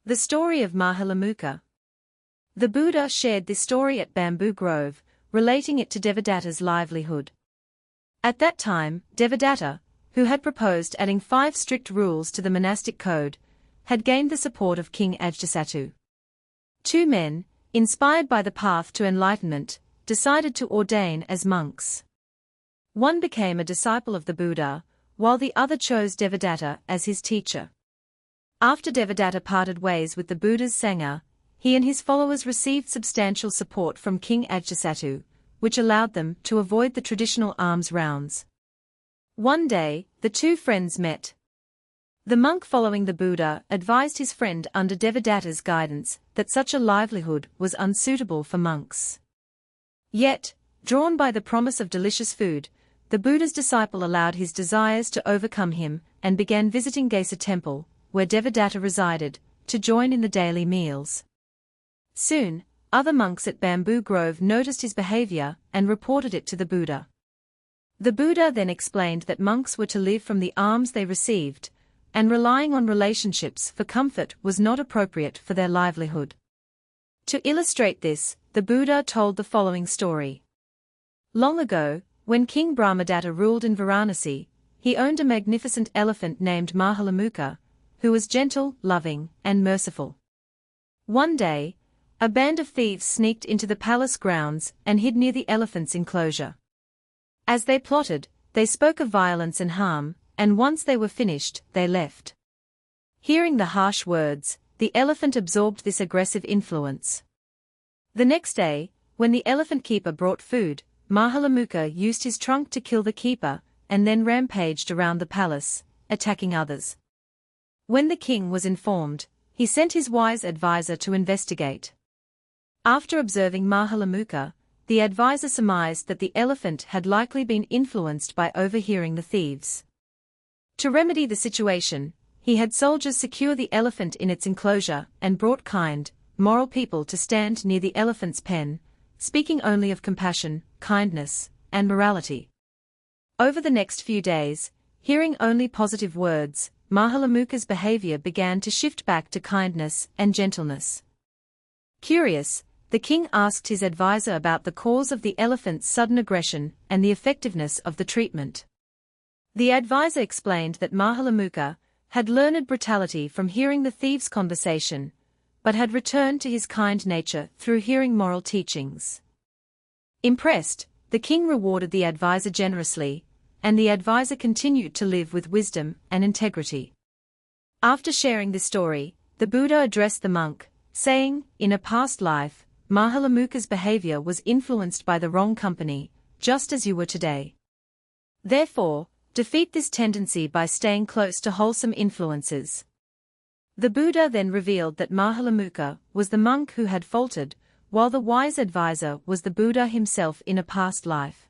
The Story of Mahilàmukha. The Buddha shared this story at Bamboo Grove, relating it to Devadatta's livelihood. At that time, Devadatta, who had proposed adding 5 strict rules to the monastic code, had gained the support of King Ajātasattu. 2 men, inspired by the path to enlightenment, decided to ordain as monks. One became a disciple of the Buddha, while the other chose Devadatta as his teacher. After Devadatta parted ways with the Buddha's Sangha, he and his followers received substantial support from King Ajātasattu, which allowed them to avoid the traditional alms rounds. One day, the 2 friends met. The monk following the Buddha advised his friend under Devadatta's guidance that such a livelihood was unsuitable for monks. Yet, drawn by the promise of delicious food, the Buddha's disciple allowed his desires to overcome him and began visiting Gayāsīsa Temple, where Devadatta resided, to join in the daily meals. Soon, other monks at Bamboo Grove noticed his behavior and reported it to the Buddha. The Buddha then explained that monks were to live from the alms they received, and relying on relationships for comfort was not appropriate for their livelihood. To illustrate this, the Buddha told the following story. Long ago, when King Brahmadatta ruled in Varanasi, he owned a magnificent elephant named Mahilàmukha, who was gentle, loving, and merciful. One day, a band of thieves sneaked into the palace grounds and hid near the elephant's enclosure. As they plotted, they spoke of violence and harm, and once they were finished, they left. Hearing the harsh words, the elephant absorbed this aggressive influence. The next day, when the elephant keeper brought food, Mahilàmukha used his trunk to kill the keeper, and then rampaged around the palace, attacking others. When the king was informed, he sent his wise advisor to investigate. After observing Mahilàmukha, the advisor surmised that the elephant had likely been influenced by overhearing the thieves. To remedy the situation, he had soldiers secure the elephant in its enclosure and brought kind, moral people to stand near the elephant's pen, speaking only of compassion, kindness, and morality. Over the next few days, hearing only positive words, Mahilàmukha's behavior began to shift back to kindness and gentleness. Curious, the king asked his advisor about the cause of the elephant's sudden aggression and the effectiveness of the treatment. The advisor explained that Mahilàmukha had learned brutality from hearing the thieves' conversation, but had returned to his kind nature through hearing moral teachings. Impressed, the king rewarded the advisor generously, and the advisor continued to live with wisdom and integrity. After sharing this story, the Buddha addressed the monk, saying, "In a past life, Mahilàmukha's behavior was influenced by the wrong company, just as you were today. Therefore, defeat this tendency by staying close to wholesome influences." The Buddha then revealed that Mahilàmukha was the monk who had faltered, while the wise advisor was the Buddha himself in a past life.